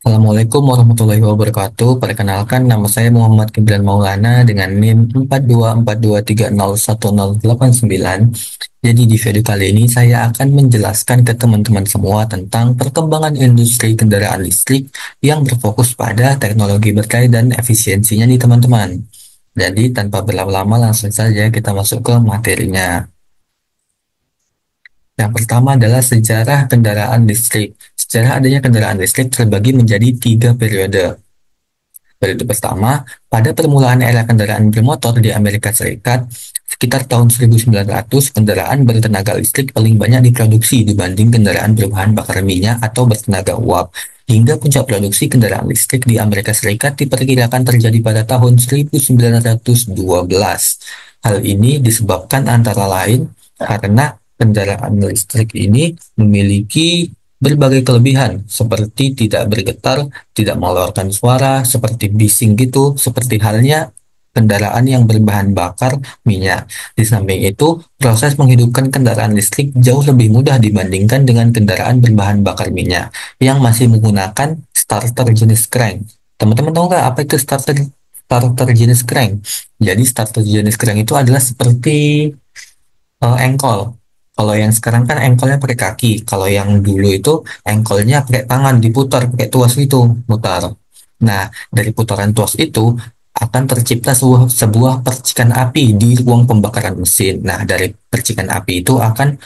Assalamualaikum warahmatullahi wabarakatuh. Perkenalkan, nama saya Muhammad Kibran Maulana dengan NIM 4242301089. Jadi di video kali ini saya akan menjelaskan ke teman-teman semua tentang perkembangan industri kendaraan listrik yang berfokus pada teknologi berkait dan efisiensinya nih teman-teman. Jadi tanpa berlama-lama langsung saja kita masuk ke materinya. Yang pertama adalah sejarah kendaraan listrik. Sejarah adanya kendaraan listrik terbagi menjadi tiga periode. Periode pertama, pada permulaan era kendaraan bermotor di Amerika Serikat, sekitar tahun 1900, kendaraan bertenaga listrik paling banyak diproduksi dibanding kendaraan berbahan bakar minyak atau bertenaga uap. Hingga puncak produksi kendaraan listrik di Amerika Serikat diperkirakan terjadi pada tahun 1912. Hal ini disebabkan antara lain karena kendaraan listrik ini memiliki berbagai kelebihan seperti tidak bergetar, tidak mengeluarkan suara seperti bising gitu, seperti halnya kendaraan yang berbahan bakar minyak. Di samping itu, proses menghidupkan kendaraan listrik jauh lebih mudah dibandingkan dengan kendaraan berbahan bakar minyak yang masih menggunakan starter jenis crank. Teman-teman tahu nggak apa itu starter starter jenis crank? Jadi starter jenis crank itu adalah seperti engkol. Kalau yang sekarang kan engkolnya pakai kaki. Kalau yang dulu itu engkolnya pakai tangan diputar, pakai tuas itu, mutar. Nah, dari putaran tuas itu akan tercipta sebuah percikan api di ruang pembakaran mesin. Nah, dari percikan api itu akan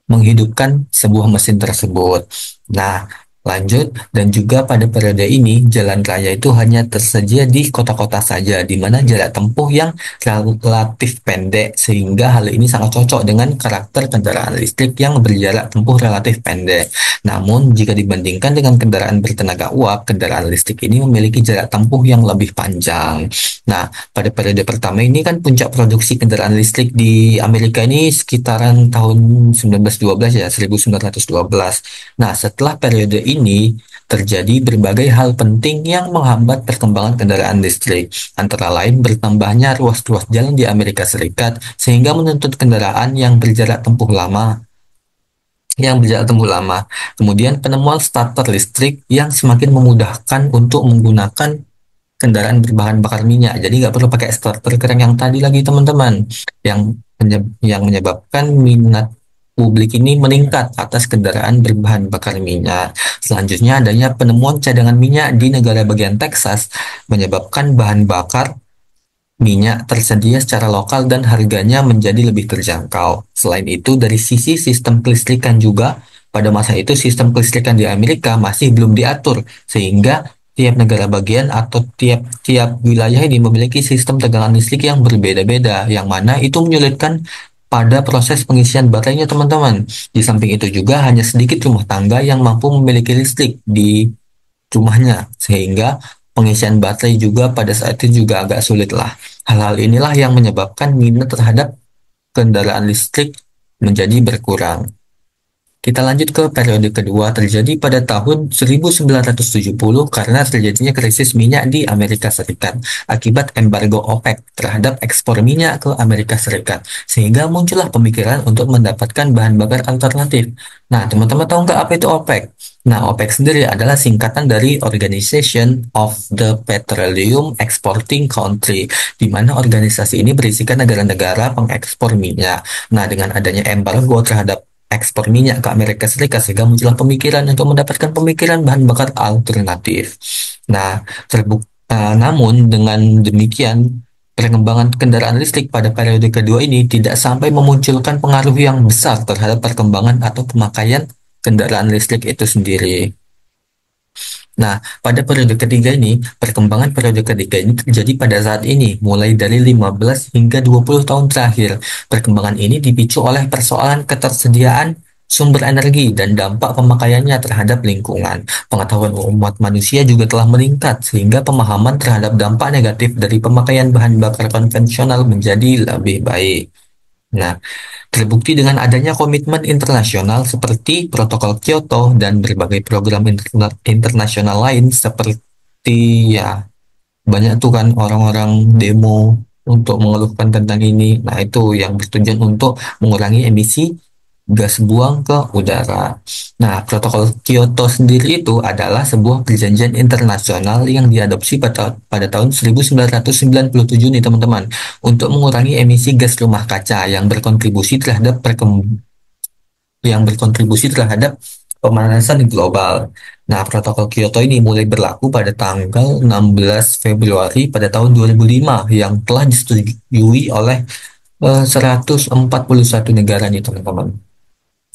menghidupkan sebuah mesin tersebut. Nah, lanjut, dan juga pada periode ini jalan raya itu hanya tersedia di kota-kota saja, di mana jarak tempuh yang relatif pendek, sehingga hal ini sangat cocok dengan karakter kendaraan listrik yang berjarak tempuh relatif pendek. Namun, jika dibandingkan dengan kendaraan bertenaga uap, kendaraan listrik ini memiliki jarak tempuh yang lebih panjang. Nah, pada periode pertama ini kan puncak produksi kendaraan listrik di Amerika ini sekitaran tahun 1912 ya, 1912. Nah, setelah periode ini terjadi berbagai hal penting yang menghambat perkembangan kendaraan listrik. Antara lain bertambahnya ruas-ruas jalan di Amerika Serikat sehingga menuntut kendaraan yang berjarak tempuh lama. Kemudian penemuan starter listrik yang semakin memudahkan untuk menggunakan kendaraan berbahan bakar minyak. Jadi nggak perlu pakai starter keren yang tadi lagi teman-teman. Yang menyebabkan minat publik ini meningkat atas kendaraan berbahan bakar minyak. Selanjutnya adanya penemuan cadangan minyak di negara bagian Texas menyebabkan bahan bakar minyak tersedia secara lokal dan harganya menjadi lebih terjangkau. Selain itu, dari sisi sistem kelistrikan juga, pada masa itu sistem kelistrikan di Amerika masih belum diatur, sehingga tiap negara bagian atau tiap-tiap wilayah ini memiliki sistem tegangan listrik yang berbeda-beda, yang mana itu menyulitkan pada proses pengisian baterainya teman-teman. Di samping itu juga hanya sedikit rumah tangga yang mampu memiliki listrik di rumahnya, sehingga pengisian baterai juga pada saat itu juga agak sulit lah. Hal-hal inilah yang menyebabkan minat terhadap kendaraan listrik menjadi berkurang. Kita lanjut ke periode kedua terjadi pada tahun 1970 karena terjadinya krisis minyak di Amerika Serikat akibat embargo OPEC terhadap ekspor minyak ke Amerika Serikat sehingga muncullah pemikiran untuk mendapatkan bahan bakar alternatif. Nah, teman-teman tahu nggak apa itu OPEC? Nah, OPEC sendiri adalah singkatan dari Organization of the Petroleum Exporting Country, di mana organisasi ini berisikan negara-negara pengekspor minyak. Nah, dengan adanya embargo terhadap ekspor minyak ke Amerika Serikat sehingga muncullah pemikiran untuk mendapatkan pemikiran bahan bakar alternatif. Nah, namun dengan demikian perkembangan kendaraan listrik pada periode kedua ini tidak sampai memunculkan pengaruh yang besar terhadap perkembangan atau pemakaian kendaraan listrik itu sendiri. Nah, pada periode ketiga ini, perkembangan periode ketiga ini terjadi pada saat ini, mulai dari 15 hingga 20 tahun terakhir. Perkembangan ini dipicu oleh persoalan ketersediaan sumber energi dan dampak pemakaiannya terhadap lingkungan. Pengetahuan umat manusia juga telah meningkat, sehingga pemahaman terhadap dampak negatif dari pemakaian bahan bakar konvensional menjadi lebih baik. Nah, terbukti dengan adanya komitmen internasional seperti Protokol Kyoto dan berbagai program internasional lain seperti ya banyak tuh kan orang-orang demo untuk mengeluhkan tentang ini. Nah, itu yang bertujuan untuk mengurangi emisi gas buang ke udara. Nah, protokol Kyoto sendiri itu adalah sebuah perjanjian internasional yang diadopsi pada tahun 1997 nih teman-teman, untuk mengurangi emisi gas rumah kaca yang berkontribusi terhadap pemanasan global. Nah, protokol Kyoto ini mulai berlaku pada tanggal 16 Februari pada tahun 2005 yang telah disetujui oleh 141 negara nih teman-teman.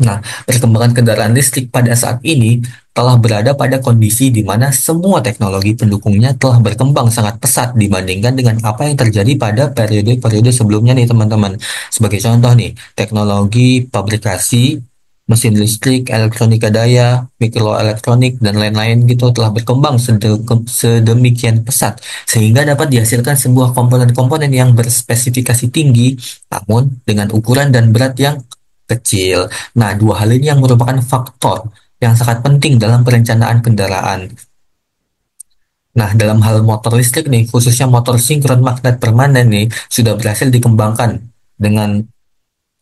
Nah, perkembangan kendaraan listrik pada saat ini telah berada pada kondisi di mana semua teknologi pendukungnya telah berkembang sangat pesat dibandingkan dengan apa yang terjadi pada periode-periode sebelumnya nih teman-teman. Sebagai contoh nih, teknologi pabrikasi, mesin listrik, elektronika daya, mikroelektronik, dan lain-lain gitu telah berkembang sedemikian pesat sehingga dapat dihasilkan sebuah komponen-komponen yang berspesifikasi tinggi namun dengan ukuran dan berat yang kecil. Nah, dua hal ini yang merupakan faktor yang sangat penting dalam perencanaan kendaraan. Nah, dalam hal motor listrik nih, khususnya motor sinkron magnet permanen nih, sudah berhasil dikembangkan dengan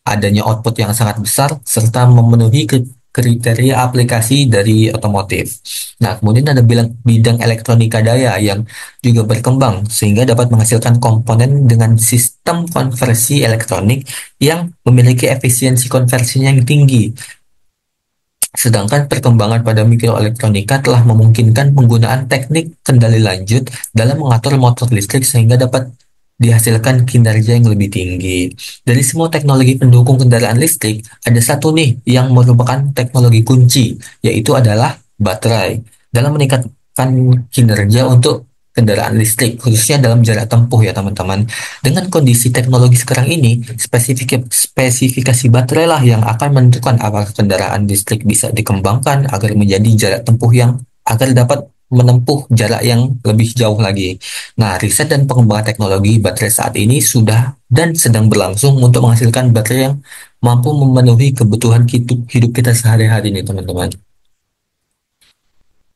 adanya output yang sangat besar serta memenuhi kriteria aplikasi dari otomotif. Nah, kemudian ada bidang elektronika daya yang juga berkembang sehingga dapat menghasilkan komponen dengan sistem konversi elektronik yang memiliki efisiensi konversinya yang tinggi. Sedangkan perkembangan pada mikroelektronika telah memungkinkan penggunaan teknik kendali lanjut dalam mengatur motor listrik sehingga dapat dihasilkan kinerja yang lebih tinggi. Dari semua teknologi pendukung kendaraan listrik, ada satu nih yang merupakan teknologi kunci, yaitu adalah baterai. Dalam meningkatkan kinerja untuk kendaraan listrik, khususnya dalam jarak tempuh ya teman-teman. Dengan kondisi teknologi sekarang ini, spesifikasi baterai lah yang akan menentukan apakah kendaraan listrik bisa dikembangkan agar menjadi jarak tempuh yang agar dapat menempuh jarak yang lebih jauh lagi. Nah, riset dan pengembangan teknologi baterai saat ini sudah dan sedang berlangsung untuk menghasilkan baterai yang mampu memenuhi kebutuhan hidup kita sehari-hari nih teman-teman.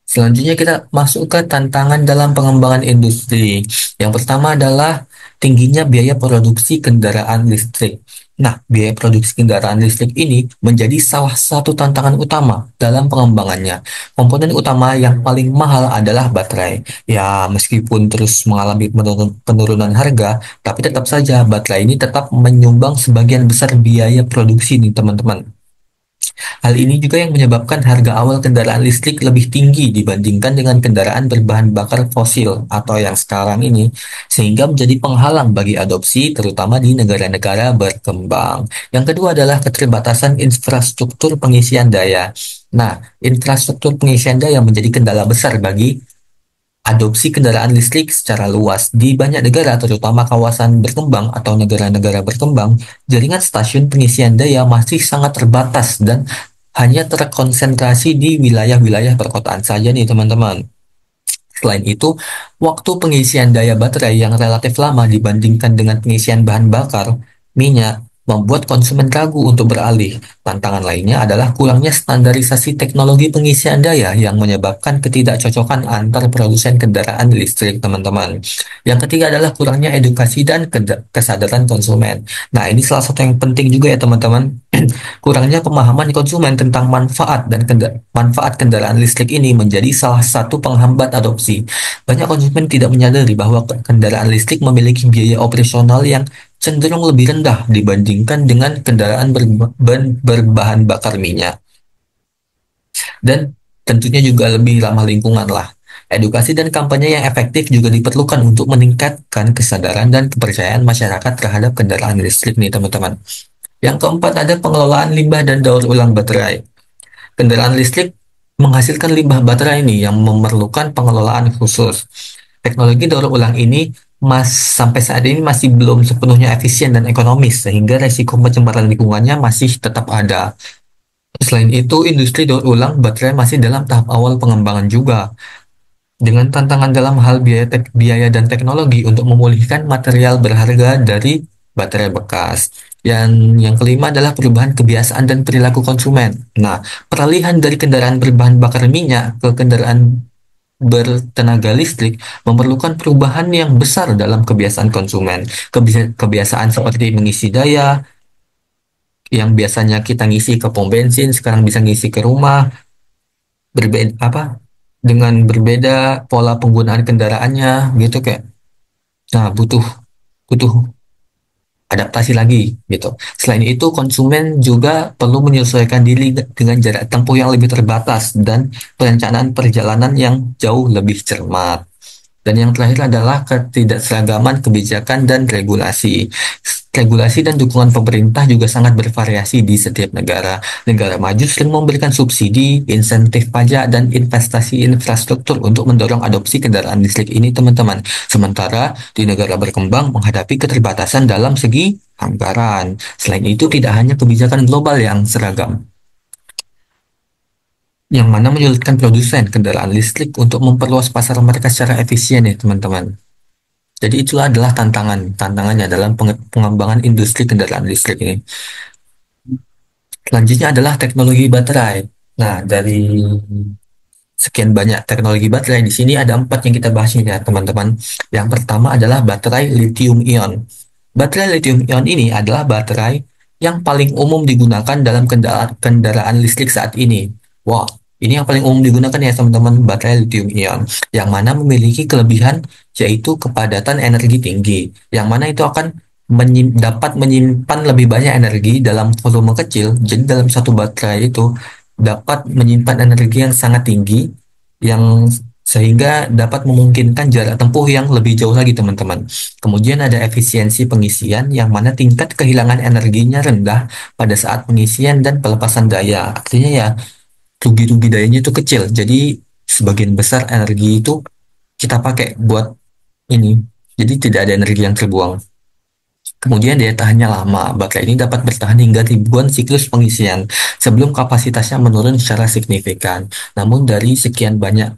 Selanjutnya kita masuk ke tantangan dalam pengembangan industri. Yang pertama adalah tingginya biaya produksi kendaraan listrik. Nah, biaya produksi kendaraan listrik ini menjadi salah satu tantangan utama dalam pengembangannya. Komponen utama yang paling mahal adalah baterai. Ya, meskipun terus mengalami penurunan harga, tapi tetap saja baterai ini tetap menyumbang sebagian besar biaya produksi nih teman-teman. Hal ini juga yang menyebabkan harga awal kendaraan listrik lebih tinggi dibandingkan dengan kendaraan berbahan bakar fosil atau yang sekarang ini, sehingga menjadi penghalang bagi adopsi terutama di negara-negara berkembang. Yang kedua adalah keterbatasan infrastruktur pengisian daya. Nah, infrastruktur pengisian daya menjadi kendala besar bagi adopsi kendaraan listrik secara luas di banyak negara, terutama kawasan berkembang atau negara-negara berkembang. Jaringan stasiun pengisian daya masih sangat terbatas dan hanya terkonsentrasi di wilayah-wilayah perkotaan saja nih teman-teman. Selain itu, waktu pengisian daya baterai yang relatif lama dibandingkan dengan pengisian bahan bakar minyak membuat konsumen ragu untuk beralih. Tantangan lainnya adalah kurangnya standarisasi teknologi pengisian daya yang menyebabkan ketidakcocokan antar produsen kendaraan listrik, teman-teman. Yang ketiga adalah kurangnya edukasi dan kesadaran konsumen. Nah, ini salah satu yang penting juga ya, teman-teman. Kurangnya pemahaman konsumen tentang manfaat kendaraan listrik ini menjadi salah satu penghambat adopsi. Banyak konsumen tidak menyadari bahwa kendaraan listrik memiliki biaya operasional yang cenderung lebih rendah dibandingkan dengan kendaraan berbahan bakar minyak. Dan tentunya juga lebih ramah lingkungan lah. Edukasi dan kampanye yang efektif juga diperlukan untuk meningkatkan kesadaran dan kepercayaan masyarakat terhadap kendaraan listrik nih teman-teman. Yang keempat ada pengelolaan limbah dan daur ulang baterai. Kendaraan listrik menghasilkan limbah baterai ini yang memerlukan pengelolaan khusus. Teknologi daur ulang ini sampai saat ini masih belum sepenuhnya efisien dan ekonomis sehingga resiko pencemaran lingkungannya masih tetap ada. Selain itu, industri daur ulang baterai masih dalam tahap awal pengembangan juga, dengan tantangan dalam hal biaya dan teknologi untuk memulihkan material berharga dari baterai bekas. Yang kelima adalah perubahan kebiasaan dan perilaku konsumen. Nah, peralihan dari kendaraan berbahan bakar minyak ke kendaraan bertenaga listrik memerlukan perubahan yang besar dalam kebiasaan konsumen. Kebiasaan seperti mengisi daya, Yang biasanya kita ngisi ke pom bensin, sekarang bisa ngisi ke rumah, berbeda apa? Dengan berbeda pola penggunaan kendaraannya, gitu kayak. Nah, butuh butuh adaptasi lagi gitu. Selain itu, konsumen juga perlu menyesuaikan diri dengan jarak tempuh yang lebih terbatas dan perencanaan perjalanan yang jauh lebih cermat. Dan yang terakhir adalah ketidakseragaman kebijakan dan regulasi. Regulasi dan dukungan pemerintah juga sangat bervariasi di setiap negara. Negara maju sering memberikan subsidi, insentif pajak, dan investasi infrastruktur untuk mendorong adopsi kendaraan listrik ini, teman-teman. Sementara di negara berkembang menghadapi keterbatasan dalam segi anggaran. Selain itu, tidak hanya kebijakan global yang seragam, yang mana menyulitkan produsen kendaraan listrik untuk memperluas pasar mereka secara efisien ya, teman-teman. Jadi itulah adalah tantangannya dalam pengembangan industri kendaraan listrik ini. Selanjutnya adalah teknologi baterai. Nah, dari sekian banyak teknologi baterai di sini ada empat yang kita bahas ini ya, teman-teman. Yang pertama adalah baterai lithium ion. Baterai lithium ion ini adalah baterai yang paling umum digunakan dalam kendaraan listrik saat ini. Wah, ini yang paling umum digunakan ya, teman-teman, baterai lithium ion, yang mana memiliki kelebihan yaitu kepadatan energi tinggi, yang mana itu akan dapat menyimpan lebih banyak energi dalam volume kecil. Jadi dalam satu baterai itu dapat menyimpan energi yang sangat tinggi, yang sehingga dapat memungkinkan jarak tempuh yang lebih jauh lagi, teman-teman. Kemudian ada efisiensi pengisian, yang mana tingkat kehilangan energinya rendah pada saat pengisian dan pelepasan daya. Artinya ya, rugi-rugi dayanya itu kecil. Jadi sebagian besar energi itu kita pakai buat ini. Jadi tidak ada energi yang terbuang. Kemudian daya tahannya lama. Baterai ini dapat bertahan hingga ribuan siklus pengisian sebelum kapasitasnya menurun secara signifikan. Namun dari sekian banyak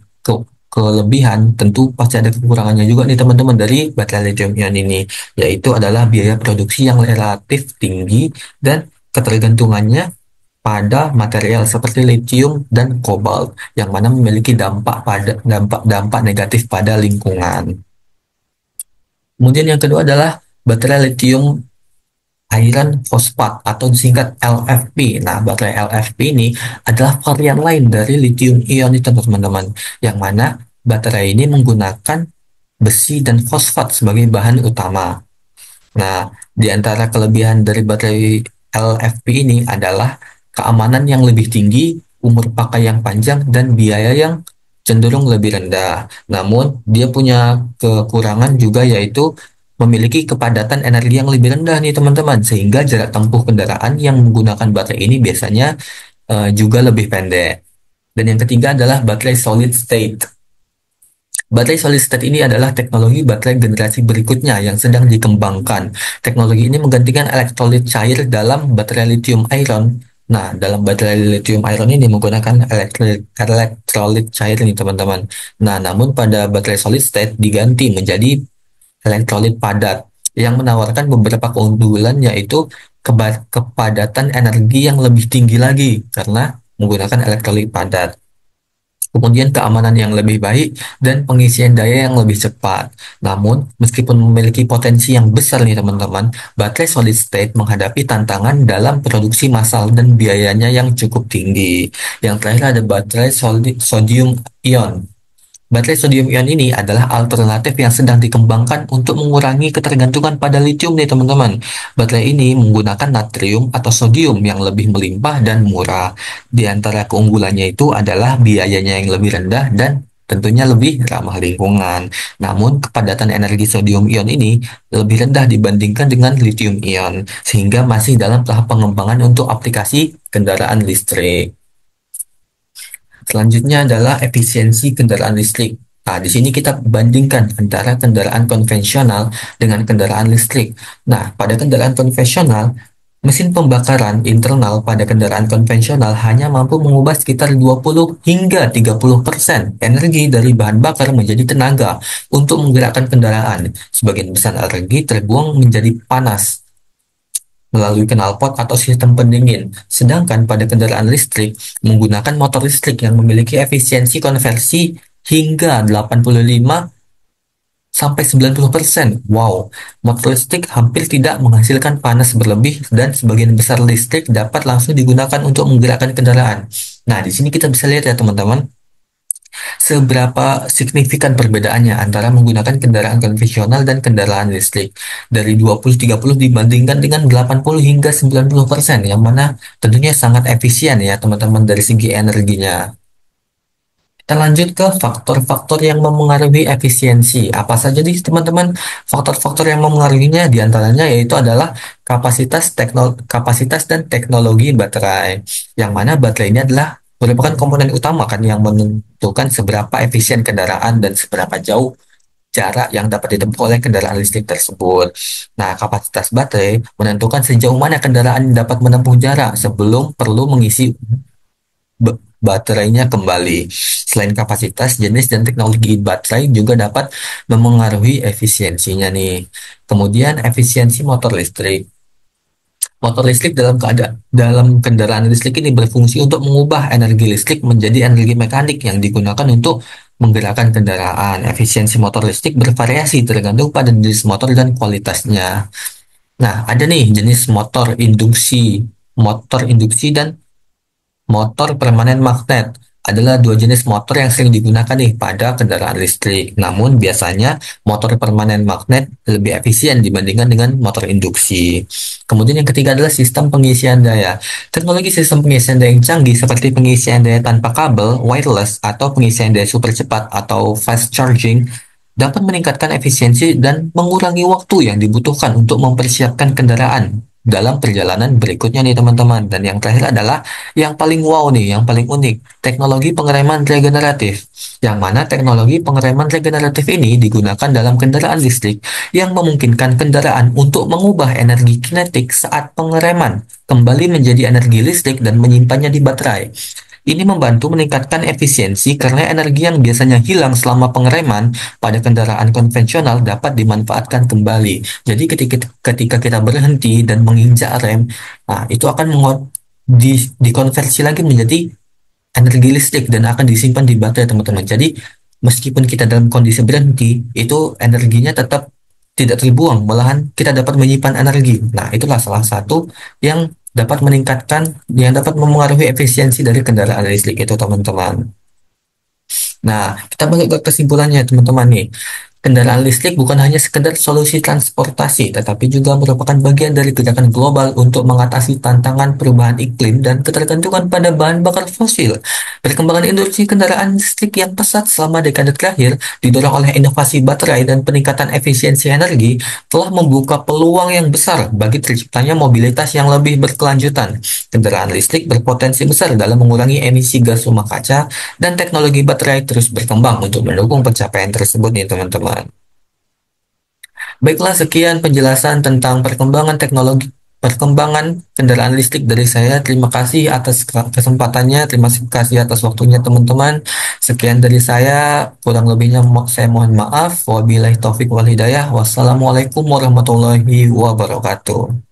kelebihan, tentu pasti ada kekurangannya juga nih, teman-teman, dari baterai lithium ion ini, yaitu adalah biaya produksi yang relatif tinggi dan ketergantungannya pada material seperti lithium dan kobalt, yang mana memiliki dampak negatif pada lingkungan. Kemudian yang kedua adalah baterai lithium iron fosfat atau disingkat LFP. Nah, baterai LFP ini adalah varian lain dari lithium ion itu, teman-teman, yang mana baterai ini menggunakan besi dan fosfat sebagai bahan utama. Nah, di antara kelebihan dari baterai LFP ini adalah keamanan yang lebih tinggi, umur pakai yang panjang, dan biaya yang cenderung lebih rendah. Namun, dia punya kekurangan juga, yaitu memiliki kepadatan energi yang lebih rendah nih, teman-teman, sehingga jarak tempuh kendaraan yang menggunakan baterai ini biasanya juga lebih pendek. Dan yang ketiga adalah baterai solid state. Baterai solid state ini adalah teknologi baterai generasi berikutnya yang sedang dikembangkan. Teknologi ini menggantikan elektrolit cair dalam baterai lithium ion. Nah, dalam baterai lithium ion ini menggunakan elektrolit cair nih, teman-teman. Nah, namun pada baterai solid state diganti menjadi elektrolit padat yang menawarkan beberapa keunggulan, yaitu kepadatan energi yang lebih tinggi lagi karena menggunakan elektrolit padat. Kemudian keamanan yang lebih baik dan pengisian daya yang lebih cepat. Namun, meskipun memiliki potensi yang besar nih, teman-teman, baterai solid state menghadapi tantangan dalam produksi massal dan biayanya yang cukup tinggi. Yang terakhir ada baterai sodium ion. Baterai sodium ion ini adalah alternatif yang sedang dikembangkan untuk mengurangi ketergantungan pada litium nih, teman-teman. Baterai ini menggunakan natrium atau sodium yang lebih melimpah dan murah. Di antara keunggulannya itu adalah biayanya yang lebih rendah dan tentunya lebih ramah lingkungan. Namun, kepadatan energi sodium ion ini lebih rendah dibandingkan dengan lithium ion, sehingga masih dalam tahap pengembangan untuk aplikasi kendaraan listrik. Selanjutnya adalah efisiensi kendaraan listrik. Nah, di sini kita bandingkan antara kendaraan konvensional dengan kendaraan listrik. Nah, pada kendaraan konvensional, mesin pembakaran internal pada kendaraan konvensional hanya mampu mengubah sekitar 20 hingga 30% energi dari bahan bakar menjadi tenaga untuk menggerakkan kendaraan. Sebagian besar energi terbuang menjadi panas melalui knalpot atau sistem pendingin. Sedangkan pada kendaraan listrik menggunakan motor listrik yang memiliki efisiensi konversi hingga 85 sampai 90%. Wow, motor listrik hampir tidak menghasilkan panas berlebih dan sebagian besar listrik dapat langsung digunakan untuk menggerakkan kendaraan. Nah, di sini kita bisa lihat ya teman-teman, seberapa signifikan perbedaannya antara menggunakan kendaraan konvensional dan kendaraan listrik. Dari 20-30 dibandingkan dengan 80 hingga 90%, yang mana tentunya sangat efisien ya teman-teman dari segi energinya. Kita lanjut ke faktor-faktor yang memengaruhi efisiensi. Apa saja nih teman-teman faktor-faktor yang memengaruhinya? Di antaranya yaitu adalah kapasitas dan teknologi baterai. Yang mana baterai ini adalah merupakan komponen utama kan yang menentukan seberapa efisien kendaraan dan seberapa jauh jarak yang dapat ditempuh oleh kendaraan listrik tersebut. Nah, kapasitas baterai menentukan sejauh mana kendaraan dapat menempuh jarak sebelum perlu mengisi baterainya kembali. Selain kapasitas, jenis dan teknologi baterai juga dapat memengaruhi efisiensinya nih. Kemudian efisiensi motor listrik. Motor listrik dalam kendaraan listrik ini berfungsi untuk mengubah energi listrik menjadi energi mekanik yang digunakan untuk menggerakkan kendaraan. Efisiensi motor listrik bervariasi tergantung pada jenis motor dan kualitasnya. Nah, ada nih jenis motor induksi dan motor permanen magnet adalah dua jenis motor yang sering digunakan nih pada kendaraan listrik. Namun biasanya motor permanen magnet lebih efisien dibandingkan dengan motor induksi. Kemudian yang ketiga adalah sistem pengisian daya. Teknologi sistem pengisian daya yang canggih seperti pengisian daya tanpa kabel, wireless, atau pengisian daya super cepat atau fast charging dapat meningkatkan efisiensi dan mengurangi waktu yang dibutuhkan untuk mempersiapkan kendaraan dalam perjalanan berikutnya nih teman-teman. Dan yang terakhir adalah yang paling wow nih, yang paling unik, teknologi pengereman regeneratif. Yang mana teknologi pengereman regeneratif ini digunakan dalam kendaraan listrik yang memungkinkan kendaraan untuk mengubah energi kinetik saat pengereman kembali menjadi energi listrik dan menyimpannya di baterai. Ini membantu meningkatkan efisiensi karena energi yang biasanya hilang selama pengereman pada kendaraan konvensional dapat dimanfaatkan kembali. Jadi ketika kita berhenti dan menginjak rem, nah itu akan dikonversi lagi menjadi energi listrik dan akan disimpan di baterai teman-teman. Jadi meskipun kita dalam kondisi berhenti, itu energinya tetap tidak terbuang, malahan kita dapat menyimpan energi. Nah, itulah salah satu yang yang dapat memengaruhi efisiensi dari kendaraan listrik itu teman-teman. Nah, kita balik ke kesimpulannya teman-teman nih. Kendaraan listrik bukan hanya sekedar solusi transportasi, tetapi juga merupakan bagian dari gerakan global untuk mengatasi tantangan perubahan iklim dan ketergantungan pada bahan bakar fosil. Perkembangan industri kendaraan listrik yang pesat selama dekade terakhir, didorong oleh inovasi baterai dan peningkatan efisiensi energi, telah membuka peluang yang besar bagi terciptanya mobilitas yang lebih berkelanjutan. Kendaraan listrik berpotensi besar dalam mengurangi emisi gas rumah kaca dan teknologi baterai terus berkembang untuk mendukung pencapaian tersebut nih teman-teman. Baiklah, sekian penjelasan tentang perkembangan kendaraan listrik dari saya. Terima kasih atas kesempatannya, terima kasih atas waktunya teman-teman. Sekian dari saya, kurang lebihnya saya mohon maaf. Wabillahi taufik wal hidayah. Wassalamualaikum warahmatullahi wabarakatuh.